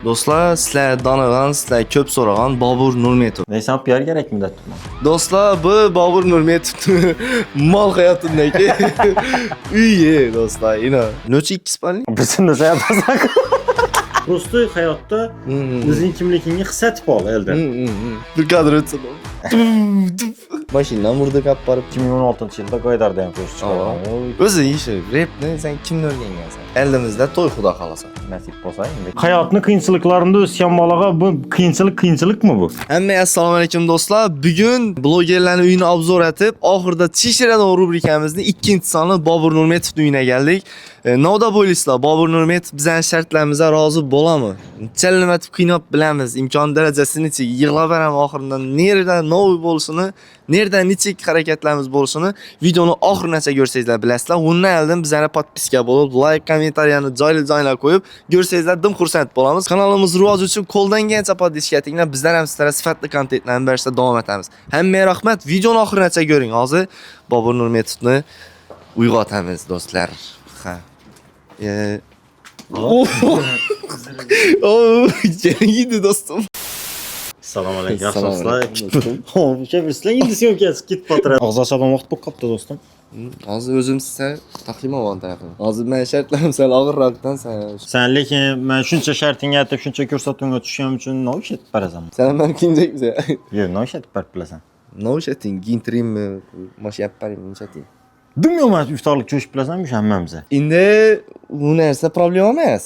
Do'stlar, sizlar tanigan, sizlar ko'p so'ragan Bobur Nurmetov. Neyse PR gerek mi dedim. Do'stlar, bu Bobur Nurmetovni mol hayotindagi uyi do'stlar, ina. Necha 2 spalni? Bütün nasıl yaparsak. Просто hayotda o'zing kimligingni his etib ol elda. Bir kadr o'tsin. Mashinadan murda qolib borib 2016-yilda Qaydarda ham qo'shiq chiqargan. o'zi ishi, repni sen kimni o'rgangansan? Elimizda to'y xudo xolasa. Nasib bo'lsa endi. Hayotning qiyinchiliklarida o'sgan bolaga bu qiyinchilikmi bu? Hammaga assalomu alaykum do'stlar. Bugun blogerlarning uyini obzor etib, oxirida Chishiradan rubrikamizning 2-soni Bobur Nurmetovning uyine geldik. Navda bo'lasizlar, Bobur Nurmetov bizning shartlarimizga rozi bo'ladimi? Chalmatib qiynab bilamiz, imkon darajasini yig'lab beram oxirida nerdan novi bo'lishini, nerdan nechik harakatlarimiz bo'lishini videoni oxirigacha ko'rsangizlar bilasizlar. Undan oldin bizlarga podpiska bo'lib, like, kommentariyani joyli-joylar qo'yib, ko'rsangizlar dim xursand bo'lamiz. Kanalimiz rivoji uchun qo'ldan kelgancha podpiska tinglar, bizlar ham sizlarga sifatli kontentlarni berishda davom etamiz. Hammaga rahmat. Videoni oxirigacha ko'ring. Hozir Bobur Nurmetovni uyg'otamiz do'stlar. Ha. Yedi dostum. Assalomu alaykum. Yaxshimisizlar? O'sha bizlar endi syomkasi ketib qoldi. Og'iz ochadigan vaqt bo'lib qopti do'stim. Hozir o'zim sizga taqdim olganman. Hozir men shartlarim sal og'irroqdan Sen lekin men shuncha shartingga aytib, shuncha ko'rsatuvga tushganim uchun nima ish etib berasan? Sen men kinjakmiz. Yo'q, nima ish etib berib bilasan? Nima ish eting? Gintrimmi? Mosh yapparim, nechating? Bilmayman, iftorlik cho'shib bilasanmi hammamizni? Endi bu narsa problema emas.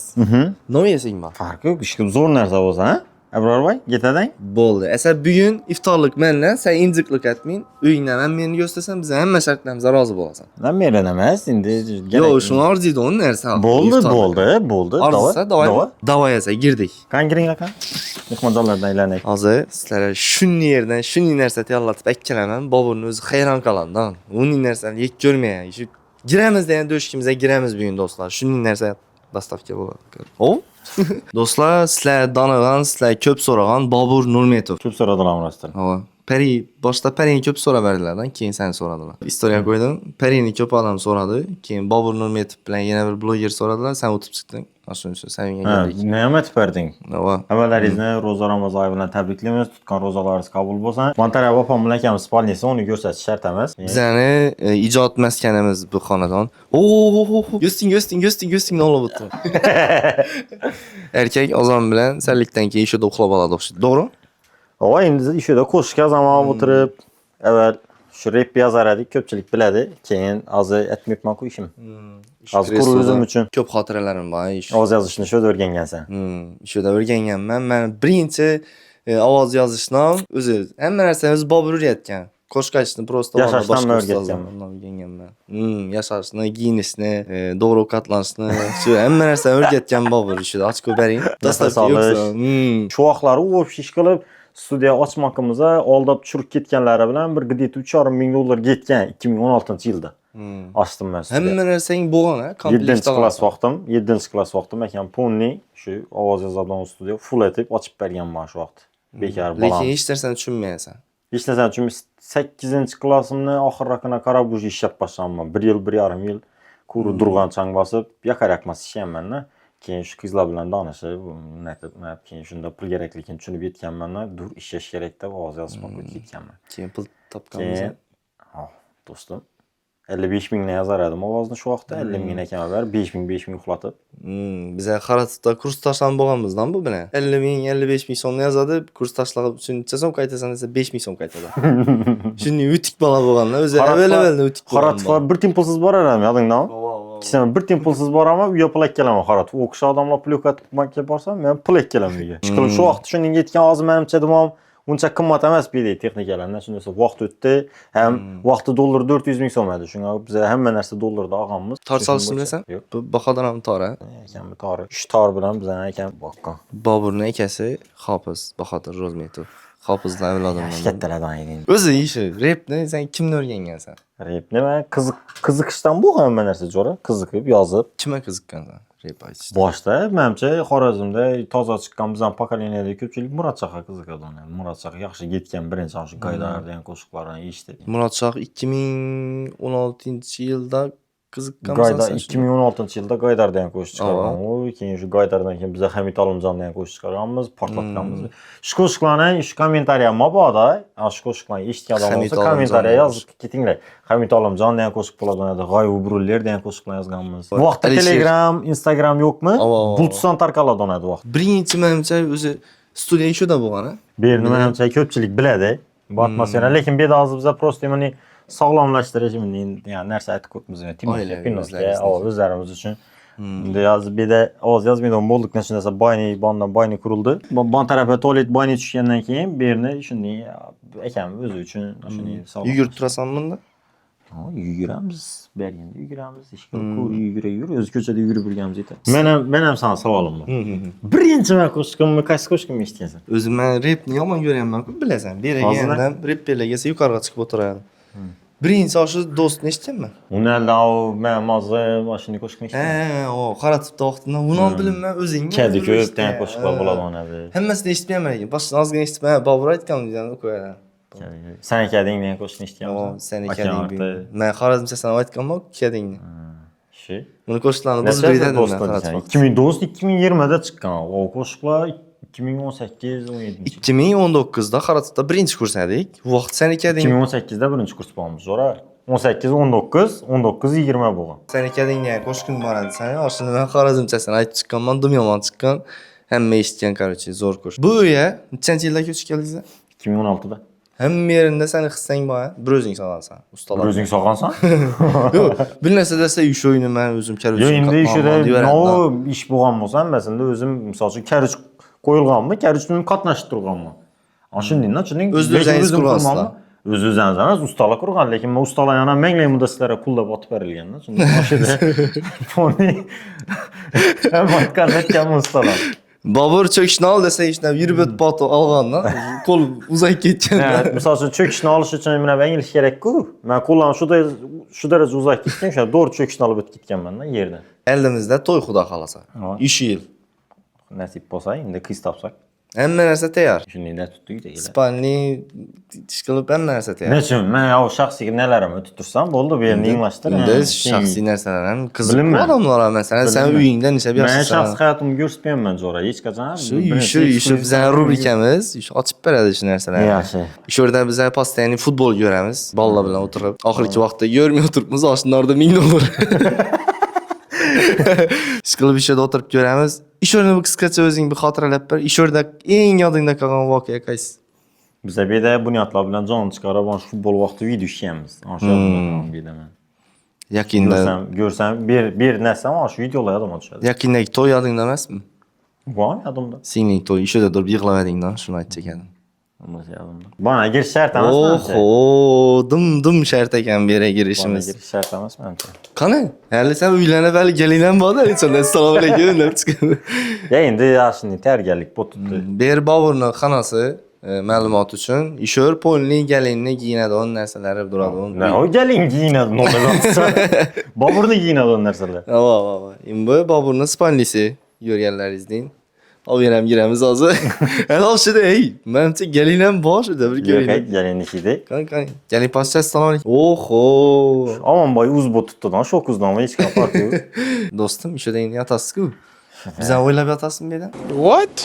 Nima yesang bor? Farqi yo'q, ishkim zo'r narsa bo'lsa, ha? Abrorboy, ketading? Bo'ldi. Esa bugun iftorlik mendan, sen injiqlik etmang. Uyingdan ham meni ko'rsasan, biz hamma shartlarimizga rozi bo'lasan. Men emas, endi yo'q, shuni arziydi o'n narsa. Bo'ldi. Davay esa girdik. Qangiring aka? Mehmonjonlardan aylanay. Hozir sizlarga shunday yerdan shunday narsa tayyorlatib akkalaman. Boburni o'zi hayron qolamdan. Uning narsani yek ko'rmayman. Shu giramiz degan do'shkimizga giramiz bugun do'stlar. Shunday narsa dastavka bo'ladi. Hop. Do'stlar, sizlar tanigan, sizlar ko'p so'ragan Bobur Nurmetov. Ko'p so'radilar rostdan. Ha, Pari, boshda Parini ko'p so'raverdilardan, keyin seni so'radilar. Istoriya qo'ydim. Parini ko'p odam so'radi, keyin Bobur Nurmetov bilan yana bir bloger so'radilar, sen o'tib chiqding. Shuning savinga keldik. Nima aytib berding? Va Avvallaringizni Ro'za Ramazon bilan tabriklaymiz. Tutgan ro'zalaringiz qabul bo'lsin. Montara opam bilan akamiz spalnisi uni ko'rsatish shart emas. Bizani ijod maskanimiz bu xonadon. Go'sting olib o'tdi. Erkak ozon bilan sallikdan keyin ishida uxlab oladi o'xshaydi. To'g'ri? Ova endi ishida qo'shishga zamon o'tirib, avval shu rep yozar edik, ko'pchilik biladi. Keyin hozir aytmayapman-ku ishim. Hozir o'zim uchun ko'p xotiralarim bor. Ovoz yozishni shu o'rgangansan. Shuda o'rganganman. Men birinchi ovoz yozishni o'zi hamma narsani o'zi Bobur o'rgatgan. Qo'shqachni prosta yashashni o'rgatganman. Yashashni, giyinishni, to'g'ri ovqatlanishni, shu hamma narsani o'rgatgan Bobur ishida. Ochib ko'ring. Dastavka yo'qsa. Shu vaqtlar u ish qilib studiya ochmoqimizda oldab tushirib ketganlari bilan bir gideti 3,5 ming dollar ketgan 2016-yilda. Ochdim men. Hamma narsang bo'lgan, ha? Komplekt 7-klass vaqtim ekan Ponni shu ovoz yozadigan studiya full etib ochib berganman shu vaqt. Bekar bolam. Lekin hech narsani tushunmaysan. Hech narsani tushunmaysan. 8-klassimni oxirroqina qarab bu ish yap boshlaman. 1 yil, 1,5 yil ko'rib durgan chang bosib, yaqarakmas ishlayman-da. Keyin shu qizlar bilan donishib, keyin shunda pul kerakligini tushunib yetganman-da, dur ishlash kerak deb ovoz yozishga ketganman. Keyin pul topganmiz. Do'stim 55 mingni yozar edim ovozni shu vaqtda, 50 ming ekan ber, 5 ming uxlatib. Bizga Xaratda kurs tashlab bo'lganmizdan bu bilan. 50 ming, 55 ming so'mni yozadi, kurs tashlab uchun necha so'm qaytasan desa 5 ming so'm qaytadi. Shunday o'tik bola bo'lganda o'zi avval o'tik bo'lgan. Xaratga bir tiyin pulsiz boraram, yodingdami? Sen bir tiyin pulsiz boraman, uyga pul kelaman Xarat. U kishi odamlar pul yo'qotib banka borsam, men pul kelaman uyga. Chiqib shu vaqt shundan yetgan hozir menimcha demam uncha qimmat emas bu texnikalardan. Shunday vaqt o'tdi, ham vaqti dollar 400 ming so'm edi. Shunga biz hamma narsa dollarda olganmiz. Tor solishni bilasan? Bu bahodan ham tor, ha? Ekan bu tor. 3 tor bilan bizdan ekan boqqan. Boburning akasi Hofiz Bahodir Rozmetov. Hofizlar avlodimdan. Kattalardan endi. O'zi ishi, repni sen kimni o'rgangansan? Rep nima? Qiziqishdan bu hamma narsa jo'ra. Qiziqib yozib. Kimga qiziqqansan? Rep aytishdi. Boshda menimcha Xorazmda toza chiqqan bizning pokoleniyada ko'pchilik Murodshahga qiziqadi. Murodshah yaxshi ketgan birinchi shu Qaydar degan qo'shiqlarni eshitdi. Murodshah 2016-yilda Qiziqqanmisan Gaydar sen? 2016-yilda Gaydar degan qo'shiq Ava. chiqargan. U keyin shu Gaydardan keyin biz Hamid Olimjon degan qo'shiq chiqarganmiz, portlatganmiz. Shu qo'shiqlarni shu kommentariyamga borda, shu qo'shiqlarni eshitgan odam Hamid bo'lsa Olimjon kommentariya degan yozib ketinglar. Hamid Olimjon degan qo'shiq bo'ladi, G'oyib Ubruller degan qo'shiqlar yozganmiz. Bu vaqtda Alisher. Telegram, Instagram yo'qmi? Ava. Bulutsan tarqaladi onadi vaqt. Birinchi menimcha o'zi studiya ishida bo'lgan-a? Bu yerni menimcha ko'pchilik biladi. Bu atmosfera, lekin bu yerda hozir biz просто mana sog'lomlashtirish yani narsa aytib ko'pmiz. Oilaviy O'zlarimiz uchun. Yozib bir de oz yazmaydigan bo'ldik, shu narsa boyni qurildi. Bon tarafiga tualet boyni tushgandan keyin bu yerni shunday ekan o'zi uchun shunday sog'lom. Yugurib turasanmi bunda? Yuguramiz, berganda yuguramiz, yugura, o'zi ko'chada yugurib yurganimiz yetadi. Men ham sana savolim bor. Birinchi man qo'shiqimni qaysi qo'shiqimni eshitgansan? O'zim men repni yomon ko'rayapman-ku, bilasan. Beraganda repperlarga yuqoriga chiqib o'tiradi. Birinchi shu do'stni eshitganman. Undan men hozir mashina qo'shiqni eshitdim. O, qaratibdi vaqtida. Uni ham bilmayman o'zing. Kadi ko'p degan qo'shiqlar bo'ladi onada. Hammasini eshitmayman lekin. Boshdan ozgina eshitdim. Bobur aytgan degan qo'yaman. Sen kading degan qo'shiqni eshitganmisan? Sen kading. Men Xorazm sesini aytganman, kadingni. Shu. Buni qo'shiqlarni buzib berdim. 2020da chiqqan. O qo'shiqlar 2018-17. 2019da Xorazmda birinchi kurs edik. Bu vaqt sen kading. 2018da birinchi kurs bo'lamiz. Zo'ra 18-19, 19-20 bo'lgan. Sen kading degan qo'shiqim bor edi. Sen oshini men Xorazm sesini aytib chiqqanman, dum yomon chiqqan. Hamma eshitgan, короче, zo'r qo'shiq. Bu ya, nechanchi yilda ko'chib keldingiz? 2016da. Hamma yerinde seni hissang bor, bir o'zing solgansan, ustalar. Bir o'zing solgansan? Yo'q, bir narsa desa ish o'yini men o'zim karich. Yo'q, endi ishida ish bo'lgan bo'lsa, masalan, o'zim misol uchun karich qo'yilganmi, karichni qatnashib turganmi. Ana shundan, tushunding? O'z-o'zingiz qurgansizlar. O'z-o'zingiz emas, ustalar qurgan, lekin men ustalar yana menglay muddasilarga pullab otib berilganda, tushunding? O'shada foni hamma aytgan ustalar. Bobur cho'kishni ol desa ishlab yurib o'tib boto olgandan qo'l uzayib ketganda. Misol uchun cho'kishni olish uchun mana bangilish kerak-ku. Men qo'llam shu daraja uzayib ketgan, o'sha to'g'ri cho'kishni olib o'tib ketganman-da yerdan. Eldimizda to'y xudo xolasa. Ish yil. Nasib bo'lsa, endi qiz topsak. Hamma narsa tayyor. Shuningda tutdik-da. Spalni ishqilib hamma narsa tayyor. Nechun men o shaxsiy nalarimni o'tib tursam bo'ldi, bu yerni yanglashtir. Endi shaxsiy narsalar ham qiziq odamlar ham masalan sen uyingda nishab yashasan. Men shaxsiy hayotimni ko'rsatmayman Zo'ra, hech qachon. Shu bizning rubrikamiz, olib beradi shu narsalarni. Yaxshi. Shu yerda biz postoyanniy futbol ko'ramiz, bolalar bilan o'tirib. Oxirgi vaqtda ko'rmay o'tiribmiz, oshnlarda $1000. Ish qilib ishda o'tirib ko'ramiz. Ish o'rnida qisqacha o'zing bir xotiralab ber. Ish o'rnida eng yodingda qolgan voqea qaysi? Biz bu yerda bunyodlar bilan jon chiqarib, shu futbol vaqti video ishlaymiz. O'sha bilaman. Yaqinda ko'rsam bir narsa shu videolar yodimga tushadi. Yaqindagi to'y yodingda emasmi? Bor yodimda. Singling to'y ishida turib yig'lavadingdan shuni aytib ekan. Bana girish shart emas menimcha. Oho, dim shart ekan bu yerga girishimiz. Girish shart emas menimcha. Qani? Hali sen uylanib hali gelinam borda, aytsan assalomu alaykum deb chiqadi. Ya endi yaxshini tayyorgarlik bo'tibdi. Ber Boburning xonasi ma'lumot uchun ishor polni gelinni giyinadigan narsalari turadi. Ne o gelin giyinadi no'da. Boburni giyinadigan narsalar. Va. Endi Boburning spalnisi yurganlaringizdan. Oberam giramiz hozir. Hali oshida, menimcha gelinam bor shunda bir gelin. Yo'q, gelinnikida. Qani. Gelin pastcha assalomu alaykum. Oho. Amonboy uz bo'tibdi-dan, shokuzdan hech qanaqa farqi yo'q. Do'stim, ishda endi yotasiz-ku. Bizdan o'ylab yotasizmi bu yerda? What?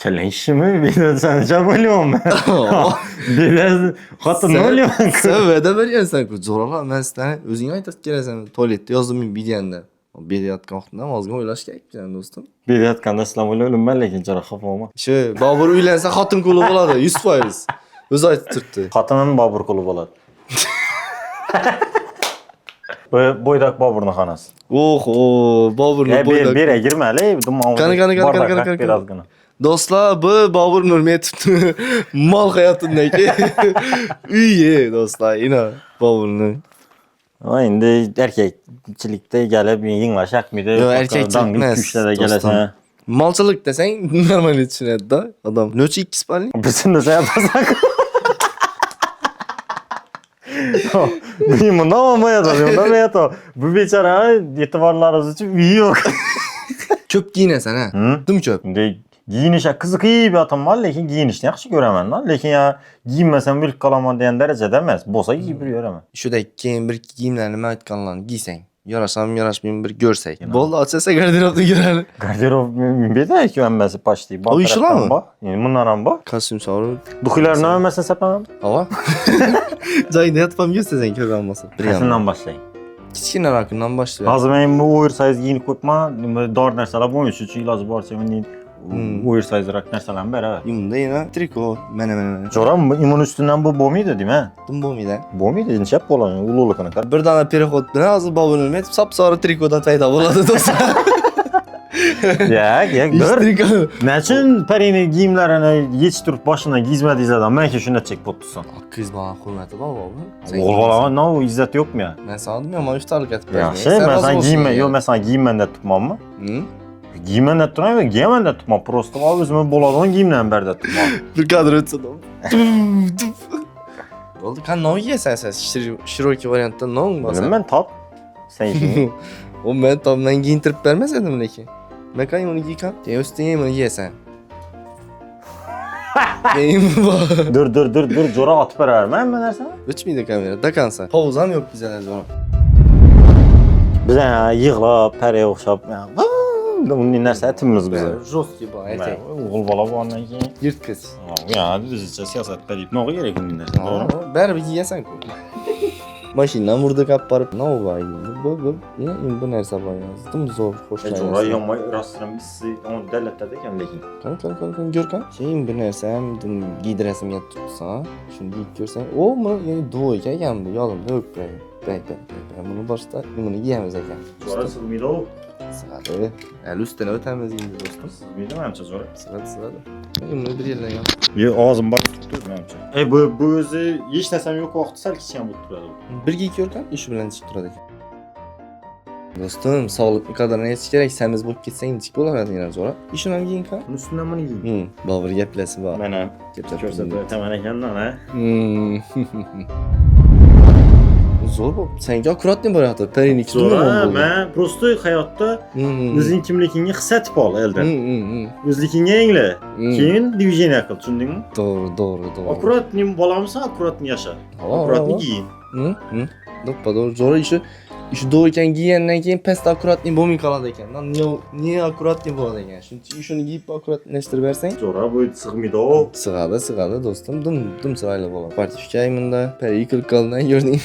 Kelishimi? Ben sen jabolyapman. Biraz xotin o'lyapman. Sen va'da bergansan-ku. Zo'ralar, men sizdan o'zing aytib kelasan. Tualetda yozdim videoda. Berayotgan vaqtda ozgina o'ylash kerak bizdan do'stim. Berayotganda sizlar o'ylayman, lekin jara xafaman. Shu Bobur uylansa xotin quli bo'ladi 100%. O'zi aytib turibdi. Xotinim Bobur quli bo'ladi. Bo'ydak Boburning xonasi. Oho, Boburning bo'ydak. Bera girmali, Qani. Do'stlar, bu Bobur Nurmetovning mol hayotidagi uyi do'stlar, ina Boburning. Endi erkakchilikda kelib yenglash haqmidi. Yo'q, erkakchilik emas. Kuchlarda kelasan. Molchilik desang, normal tushunadi-da. Odam necha 2 spalni? Bizning zayapasak. Benim nima bu bechora e'tiborlaringiz uchun uyi yo'q. Ko'p giyinasan ha? Dim ko'p. Giyinish qiziqib yotaman, lekin giyinishni yaxshi ko'raman-da. Lekin ya giyinmasam o'lib qolaman degan darajada emas. Bo'lsa giyib yuraman. Shunday keyin bir kiyimlarni nima aytganlarni giysang. Yarasam yarashmaymi bir ko'rsak. Bo'ldi, ochsa garderobni ko'raylik. Garderob bedaki hammasi почти. O ishlarmi? Endi bundan ham bor. Kostyum solib. Duxularni hammasini sapam. Hava. Joyida yotib ham ko'rsatsan ko'rgan bo'lsa. Qaysidan boshlang? Kichkinaroqdan boshlaydi. Hozir men bu oversize giyinib qo'yibman. Nima dor narsalar bo'lmish uchun iloji boricha men oversizeroq narsalarni beraver. Bunda yana triko, mana. Jo'ram imun ustidan bu bo'lmaydi, deymi? Dim bo'lmaydi. Bo'lmaydi, inchab bo'ladi. Ulug'ligini qara. Bir dona переход bilan hozir Bobur Nurmet sap-sari trikodan paydo bo'ladi do'stlar. Yak, dur. Triko. Nechun parini kiyimlarini yechtirib boshidan gizmadingizdan menga shunda chek bo'ptisan. Qiz bola hurmati bor Bobur. O'g'il bola, no izzat yo'qmi ya? Men sana demayman, iftorlik aytib Yaxshi, men sana giyinman, yo'q, men sana giyinman deb turibmanmi? Giyinman deb turmayman, giyaman deb turibman. Просто o'zim bo'ladigan kiyimlarni ber deb turibman. Bir kadr o'tsa da. Bo'ldi, qani non yeysan sen? Shiroki variantda non bo'lsa. Men top. Sen yeysan. O men tomdan giyintirib bermas edim lekin. Men qani uni giykan? Keyin ustiga uni yeysan. Keyin Dur, jo'ra otib beraverman hamma narsani. o'chmaydi kamera. Dakansa. Hovuz ham yo'q bizlar zo'r. Biz yig'lab, pariga o'xshab, bunday narsa aytamiz biz. Jostki bor, aytay. O'g'il bola bo'lgandan keyin Yirtqich. ya bizcha siyosat qilib nima kerak bunday narsa, to'g'rimi? Baribir yeyasan-ku. Mashinani murda olib borib, nima bor? Bu narsa bor. Dim zo'r xo'shlaydi. Jo'ra yomay rostram bissi, on dallatda ekan lekin. Qani, ko'rkan. Keyin bir narsa ham giydirasim kelib tursa, shuni giyib ko'rsang, o, yani duvoyga ekan bu, yo'limda yo'q. Buni boshda nimani yeyamiz ekan. Jo'ra sig'maydi u. Sig'adi. Hali ustidan o'tamiz endi do'stim. Sig'maydi menimcha jo'ra. Sig'adi. Buni bir yerdan yop. Yo, og'zim bor tutdi menimcha. Bu o'zi hech narsam yo'q vaqtda sal kichkina bo'lib turadi. Bir giyib ko'rkan, ishi bilan chiqib turadi ekan. Do'stim, sog'liqni qadrini aytish kerak. Samiz bo'lib ketsang, inchik bo'laveradi yana zo'r. Ishini ham giyinkan. Buni ustidan buni giy. Bobur gaplasi bor. Mana ko'rsatib o'taman ekandan, ha. Zo'r bo'lib. Senga akkuratni bo'lyapti. Perinik Zo'r. Men prosto hayotda o'zing kimligingni his etib ol eldan. O'zligingga angla. Keyin движение qil, tushundingmi? To'g'ri. Akkuratni bo'lamisan, akkuratni yasha. Akkuratni giyin. To'g'ri, zo'r ishi doğru ekan giygandan keyin pastda akkuratni bo'lmay qoladi ekan. Niye akkuratni bo'ladi ekan? Shuncha shuni giyib akkuratnashtirib bersang, Zo'ra bu sig'maydi o. Sig'adi do'stim. Dim sig'ayli bo'ladi. Partifkay bunda pari qilqaldan görding.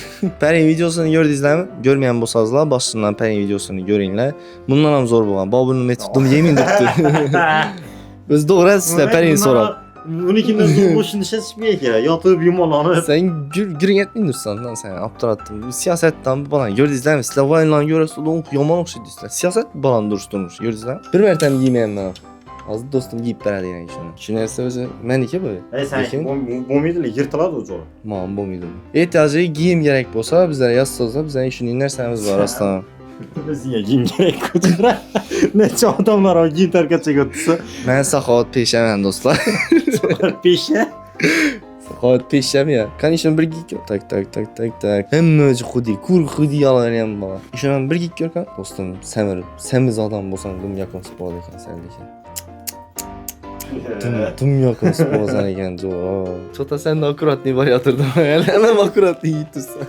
Pari videosini ko'rdingizlarmi? Ko'rmagan bo'lsangizlar, boshdan pari videosini ko'ringlar. Bundan ham zo'r bo'lgan. Bobur Nurmetov dim yemin debdi. Biz to'g'ri sizlar parini so'rab. Unikinden boşunu şaşmaya kerak. Yotib yumolanib. Sen giring etmeydirsan lan sen aptaratdım. Siyasettan bu balan gördünüzler sizlar vaylan görürsünüz onu yaman okşaydınızlar. Siyaset balan duruşturmuş gördünüzler. Bir mertem giymeyen ben. Az dostum giyip beradi yani şunu. Şu narsa o'zi meniki bu. Sen bo'lmaydi, yirtiladi o joy. Ma'lum bo'lmaydi. Ehtiyojli giyim kerak bo'lsa bizlar yozsangiz bizning shunday narsamiz bor aslan. Bizga giyim kerak ko'chira. Necha odamlar o giyim tarqatchaga o'tsa. Men saxovat peshaman do'stlar. Pesha. Saxovat pesham ya. Qani ishim bir giyib tak. Hamma o'zi xudi, kur xudi olavergan bola. Ishim bir giyib ko'rkan do'stim, semiz odam bo'lsang dim yoqimsiz bo'ladi ekan sen lekin. Dim yoqimsiz bo'lsan ekan zo'r. Chota senda akkuratni bor yotirdim. Hamma akkuratni yeyib tursa.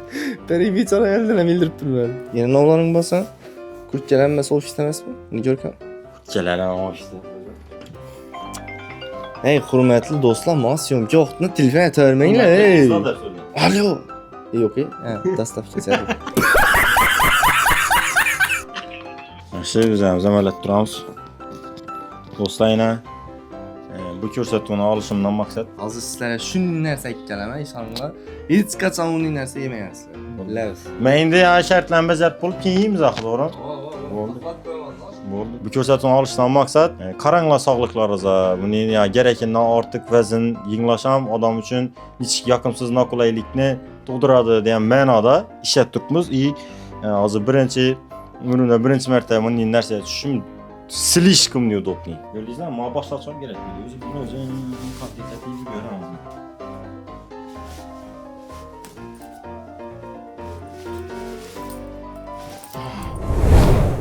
Pari bechora eldan ham ildirib turmadi. Yana novlaring bo'lsa, kurtkalar emas ofisda emasmi? Buni ko'rkan. Kurtkalar ofisda. Hey hurmatli do'stlar, men syomka vaqtini telefon aytavermanglar. Ey. Alo. Yo'q, ha, dastavka sari. Yaxshi, biz ham zamonlab turamiz. Do'stlar, yana bu ko'rsatuvni olishimdan maqsad hozir sizlarga shunday narsa aytganman, ishoninglar. Hech qachon unday narsa yemaysizlar. Bilasiz. Men endi shartlarni bajarib bo'lib keyin yeymiz axir, to'g'rimi? Bo'ldi. Bu ko'rsatuvni olishdan maqsad qaranglar sog'liqlaringizga. Buni gerekinden ortiq vazn yenglash ham odam uchun hech yoqimsiz noqulaylikni tug'diradi degan ma'noda ishlab turibmiz. Hozir umrimda birinchi marta bunday narsa tushim слишком неудобный. Gördünüzler mi? Başlatacağım gerek değil. Özüm kantitatif göremez.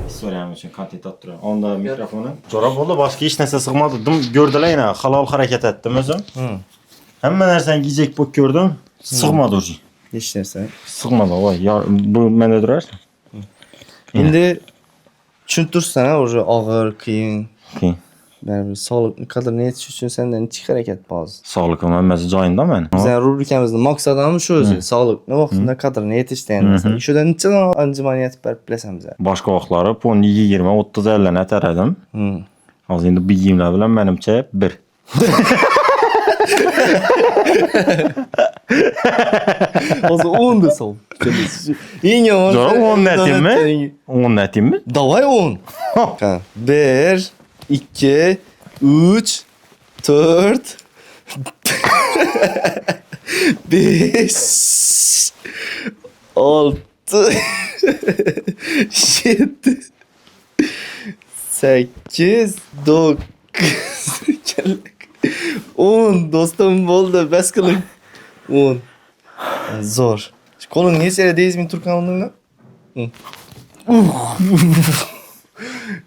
So'rayam uchun kontent turadi. Onda mikrofoni. So'rab bo'ldi, boshqa hech narsa sig'madi. Dim ko'rdilar yana, halol harakat etdim o'zim. Hamma narsani gijek bo'lib ko'rdim. Sig'madi o'zi. Hech narsa. Sig'madi, voy. Bu menda turarsan. Endi tushuntirsan, o'sha og'ir, qiyin. Keyin Baribir sog'liqni qadrini yetish uchun sendan ichki harakat hozir. sog'liqim hammasi joyida meni. Bizning rubrikamizning maqsadi shu o'zi, sog'liqni vaqtida qadrini yetishda endi. Shudan nechadan anjuman yetib berib bilasan biz. Boshqa vaqtlari ponni 20-30 ellarni ataradim. Hozir endi bu kiyimlar bilan menimcha 1. Hozir 10 desam. Eng yomon. Zo'r 10 netimmi? 10 netimmi? Davay 10. Ha, 1, 2, 3, 4, 5, 6, 7, 8, 9, 10 do'stim bo'ldi, bas qiling. 10. Zo'r. Qo'ling necha deyizmi turganligini?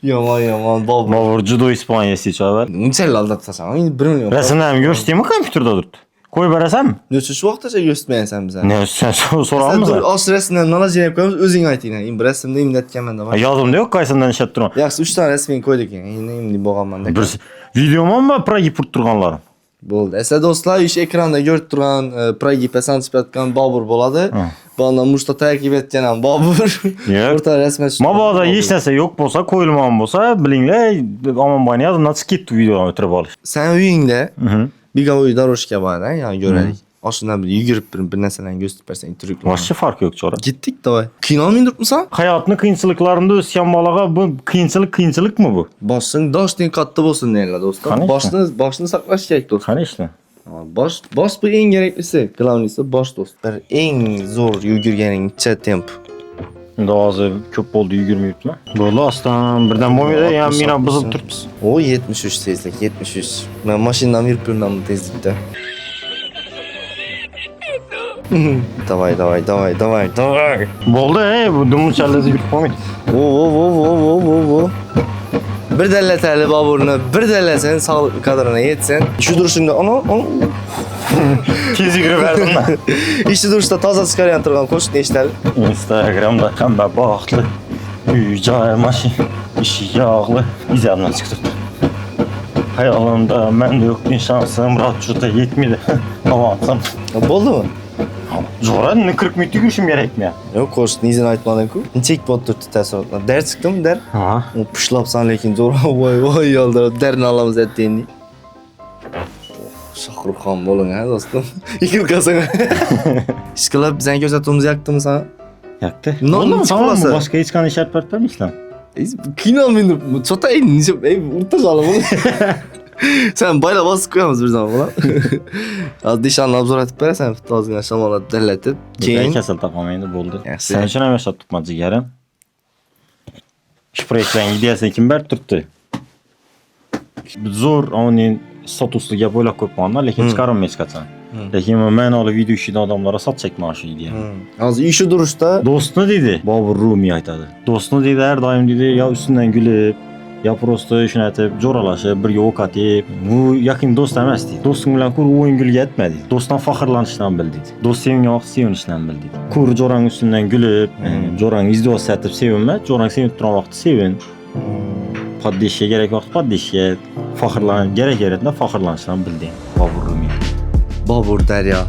Yomon Bobur. Bobur judo Ispaniya seçaver. Neçəli aldatsasan? Endi 1 milyon. Rasmlarni ko'rsataymi kompyuterda turibdi? Qo'yib berasanmi? Neçə şu vaqtgacha göstərməyəsən bizə? Ne sen soramı Dur, sen? as rəsmdən nala gəlib qoymuş, özün aytdın. Endi rəsmdə imdətgan məndə var. Yazımda yok kaysandan işlet duran. Yaxşı 3 tane rəsmini qoyduk yəni. Endi boğam məndə. Bir videoma mı Pragi purt turganlarım? Bo'ldi. Əsl do'stlar, ish ekranda ko'rib turgan Pragi pasantib atgan Bobur bo'ladi. Bana Mustafa takip etgan ham Bobur. Yo'q. O'rta rasm Mabodo hech narsa yo'q bo'lsa, qo'yilmagan bo'lsa, bilinglar, Omonboyni yozimdan chiqib ketdi videoni o'tirib olish. Sen uyingda Bigovoy doroshka bor, yani görərik. Aslında bir yugurib bir narsalarni göstərsən, turuklar. Boshqa fark yo'q chora. Gittik davay. Kino mindiribmisan? Hayotning qiyinchiliklarida o'sgan bolaga bu qiyinchilikmi bu? Boshing doshning katta bo'lsin deylar do'stlar. Qani Boshni saqlash kerak do'st. Qani ishla. Bosh bu eng keraklisi, glавныйsi bosh do'st. Bir eng zo'r yugurganing necha temp? Endi hozir ko'p bo'ldi yugurmayapman. Bo'ldi, ostan birdan bo'lmaydi, ham meni buzib turibsiz. O 73 tezlik, 73. Men mashinam yurib yurmam tezlikda. Davay. Bo'ldi, bu dumchallarni yurib qolmaydi. O. Bir dallatali Boburni, bir dallasan sog'liq qadrini yetsin. Shu durishingda ana. Tez yugurib berdim-da. Ishni durishda toza chiqargan turgan qo'shiqni eshitadi. Instagramda hamma baxtli. Uy, joy, mashina, ishi yog'li. Izamdan chiqib turibdi. Hayolimda menda yo'qning shansim ratchota yetmaydi. Avansam. Bo'ldimi? Jo'ra 40 minut yugurishim kerakmi? Yo'q, qo'shiqni izini aytmading-ku. Nechik bo'lib turibdi taassurotlar? Der chiqdimi, der? Ha. U pushlabsan lekin zo'r. Voy, yoldirib derni olamiz aytdingni. Shohruxxon bo'ling, ha, do'stim. Ikilqasang. Ishqilib bizga ko'rsatuvimiz yoqdimi sana? Yoqdi. Nolmi chiqolasa? Boshqa hech qanday shart bart bermaysizlar. Kino minib, chota necha o'rta qolib. Sen bayla bosib qo'yamiz bir zaman bular. Az dishani obzor etib berasan, bitta ozgina shamollat dallatib, Keyin kasal topolmaydi bo'ldi. Sen uchun ham yashab turibman jigarim. Shu proyektning ideyasini kim berib turibdi? Zo'r, uning statusli gap o'ylab qo'yibman, lekin chiqarilmay hech qachon. Lekin men olib video ishida odamlarga sotsak mana shu idea. Hozir ishi durishda Do'stni dedi, Bobur Rumi aytadi. Do'stni dedi, har doim dedi, yo ustidan kulib, yo prosto shuni aytib, jo'ralashib, birga o'q atib, bu yaqin do'st emas dedi. Do'sting bilan ko'r o'yin kulga yetmadi. Do'stdan faxrlanishdan bil dedi. Do'st sevingan vaqt sevinishdan bil dedi. Ko'r jo'rang ustidan kulib, jo'rang izdivoz etib sevinma, jo'rang sevinib turgan vaqt sevin. Poddeshga kerak vaqt poddeshga, faxrlan kerak yerda faxrlanishdan bil dedi. Bobur Rumi. Bobur Daryo.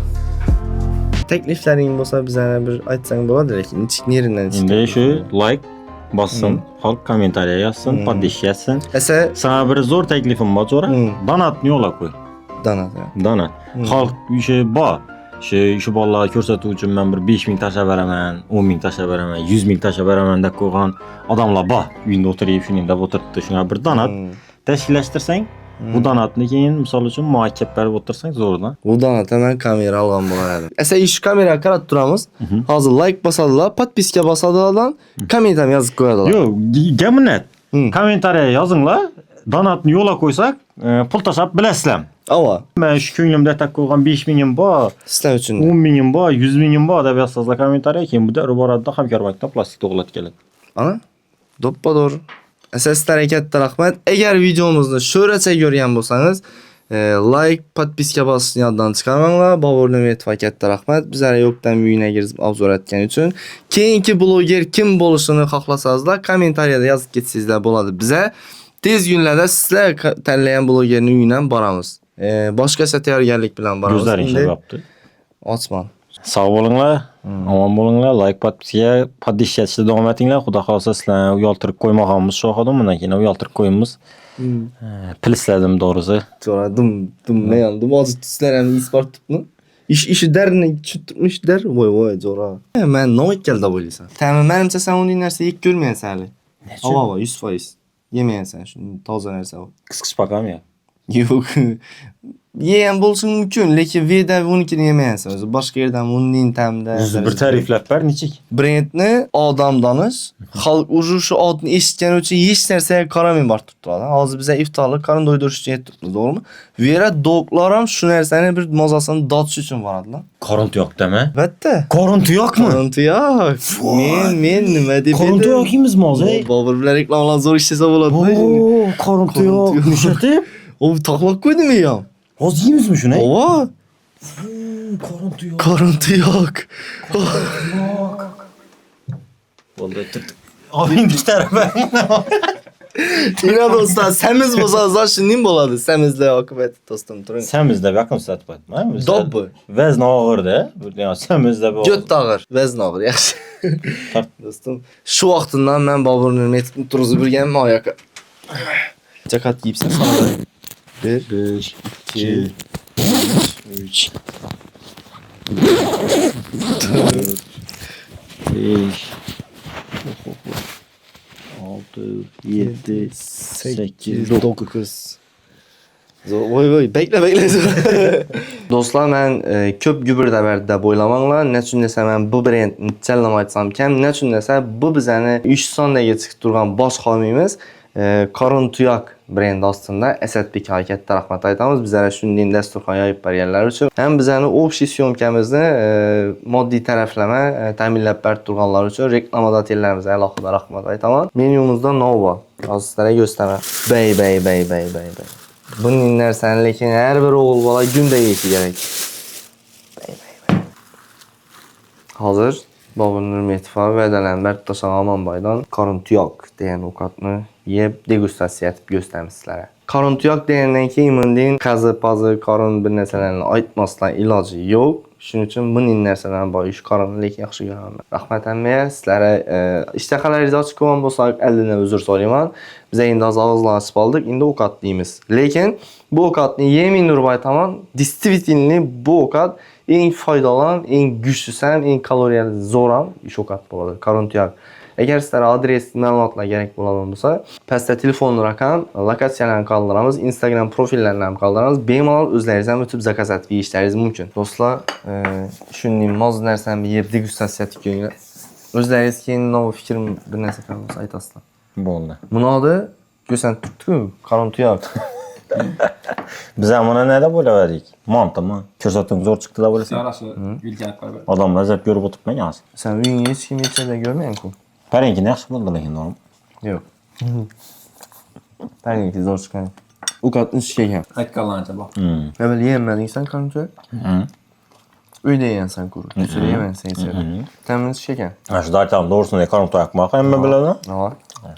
Takliflaring bo'lsa bizga bir aytsang bo'ladi, lekin nechik neridan Endi shu like bossin, xalq kommentariya yozsin, poddesh yozsin. Esa Sana bir zo'r taklifim bor, jo'ra. Donatni yo'llab qo'y. donat. Donat. Xalq ishi bor. Shu bolalarga ko'rsatuv uchun men bir 5000 tashlab beraman, 10000 tashlab beraman, 100000 tashlab beraman deb qo'ygan odamlar bor. Uyda o'tirib, shuningdek deb o'tiribdi. Shunga bir donat tashkillashtirsang, bu donatni keyin misol uchun muakkab berib o'tirsang zo'rdan. Bu donatda men kamera olgan bo'lardim. Esa ish kameraga qarab turamiz. Hozir like bosadilar, podpiska bosadilar, komment ham yozib qo'yadilar. Yo'q, gaminat. Kommentariya yozinglar. Donatni yo'lga qo'ysak, pul tashlab bilasizlar. Ava. Men shu ko'nglimda tak qo'ygan 5000 bor, Sizlar uchun 10000 bor, 100000 bor deb yozsanglar kommentariya, keyin bu yerga boradida hamkorlikda plastik to'g'ilib keladi. ana doppa to'g'ri. Sizlarga katta rahmat. Agar videomizni sho'racha ko'rgan bo'lsangiz, Like, podpiska bosishni yoddan chiqarmanglar. Bobur Nurmetova katta rahmat. Bizlar yo'qdan uyina kirib obzor etgani uchun. Keyingi bloger kim bo'lishini xohlasangizlar, kommentariyada yozib ketsangizlar bo'ladi. Biza tez kunlarda sizlar tanlagan blogerning uyidan boramiz. Boshqacha tayyorgarlik bilan boramiz. Gözlerin Endi şabaptı. Osmon. Sağ bo'linglar, omon bo'linglar, like, podpiska, podishishda davom etinglar. Xudo xolsa sizlarni uyaltirib qo'ymaganmiz shu xodim, bundan keyin uyaltirib qo'yamiz. Pilisladim doğrusu. Sonra ne yandım. Azı tüsler hem ispart tutma. İşi derini tutmuş der. Vay zora. Ben ne geldi böyleysen. Tamam benimse sen onu dinlerse ilk görmeyen seni. Hava 100%. Yemeyen sen şunu taze nerse o. Kıskış bakalım ya. Yok. Yiyen bulsun mümkün. Lekin vida 12'ni yemeyen sen. Başka yerden bunun intemde. Bir tariflab ber niçik? Brendni odam danış. Xalq ucu şu adını eshitgani uchun hech narsaga qaramay borib turibdi. Hozir biza iftorlik qarin do'ydirish uchun yetib turibmiz, to'g'rimi? Bu yerda do'qlar ham shu narsani bir mazasini dotish uchun boradilar. Koruntu yok deme. Albatta. Koruntu yok mu? Koruntu yo'q. Men nima deb Koruntu yok imiz mi ozi? Bobur bilan reklamlar zo'r ishlasa bo'ladi. Oo, koruntu yok. Nişatip? O taxlab qo'ydimi ham? Oz yiyimiz mi şunu? Ova. Koruntu yok. Koruntu yo'q. Vallahi tık. Abin bir tarafa. Yine dostlar semiz bozazlar şimdi bo'ladi. Semizle akıbeti dostum turun. Sen bizde bakın saat bak. Dobbu. Vezn ağırdı. Yani sen bizde bu. Göt ağır, vezn ağır yaxshi. Tart. Dostum, shu vaqtimdan men Bobur Nurmetovni turg'izib yurganman oyoqqa. Jakat kiyibsan sana. 1 2 3 5 6 7 8 9 Voy bekle. Do'stlar, men ko'p gubirda berdi deb o'ylamanglar. Nechun desa men bu brendni challam aytsam kam, nechun desa bu bizani 3 sondagi chiqib turgan bosh homiyimiz Korun Tuyak brendi ostida Asadbek katta rahmat aytamiz. Bizlar shunday dasturxon yoyib berganlar uchun ham bizani общий syomkamizni moddiy taraflama ta'minlab berib turganlar uchun reklamodatellarimizga alohida rahmat aytaman. Menyumizda nova. Hozir sizlarga gösteraman. Bay. Bunun narsani lekin har bir o'g'il bola kunda yeyishi kerak. Hozir Bobur Nurmetova va Dalanbert Toshag'amonboydan Korun Tuyak degan ovqatni yeb degustatsiya etib ko'rsatamiz sizlarga. Korun Tuyak degandan keyin bundan qazi qorin bir narsalarni aytmasdan iloji yo'q. Shuning uchun buning narsadan boyish qorinni lekin yaxshi ko'raman. Rahmat amma, sizlarga ishtahalaringiz ochiq bo'lgan bo'lsa, aldan uzr so'rayman. Biz endi og'izlar ochib oldik, endi ovqat deymiz. Lekin bu ovqatni yeming deb aytaman. Действительно bu ovqat eng foydali, eng kuchli ham, eng kaloriyali zo'r ham ovqat bo'ladi. Korun Tuyak. Agar sizlarga adres, ma'lumotlar kerak bo'ladigan bo'lsa, pastda telefon raqam, lokatsiyalarni qoldiramiz, Instagram profillarni ham qoldiramiz. Bemalol o'zlaringiz ham o'tib zakaz etib yeyishlaringiz mumkin. Do'stlar, shunday moz narsani yeb degustatsiya etib ko'ringlar. O'zlaringiz keyin nov fikr bir narsa qilsa aytasizlar. Bo'ldi. Bunodi ko'rsatib turibdi-ku, Korun Tuyak. Biz ham buni nada bo'laverdik? Montami? Ko'rsatuv zo'r chiqdi deb o'ylasam. Yarası yelkanib qo'yib. Odamlar zab ko'rib o'tiribman hozir. Sen uyingga hech kim yetsa görmaysan-ku. Parenki yaxshi bo'ldi lekin o'g'lim. Yo'q. Parenki zo'r chiqqan. Ovqatni ishga kelgan. Aytganlarcha bor. Evvel yiyemediysen Korun Tuyak. Uyda yiyensen kuru. Kötüde yemezsen ise. Temiz şeker. Ha şu da aytam doğrusunu koruntu yakmak hem biladi. Var.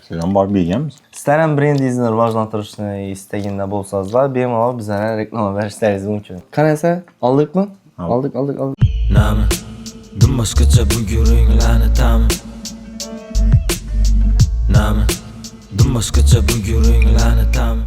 Sizdan bor bilganmiz. Sizlar ham brendingizni rivojlantirishni istaganda bo'lsangizlar, bemalol bizlarga reklama berishlaringiz mumkin. Qarasa, oldikmi? Oldik. Nami, dum boshqacha buguringlarni ta'mi. Nami, dum boshqacha buguringlarni ta'mi.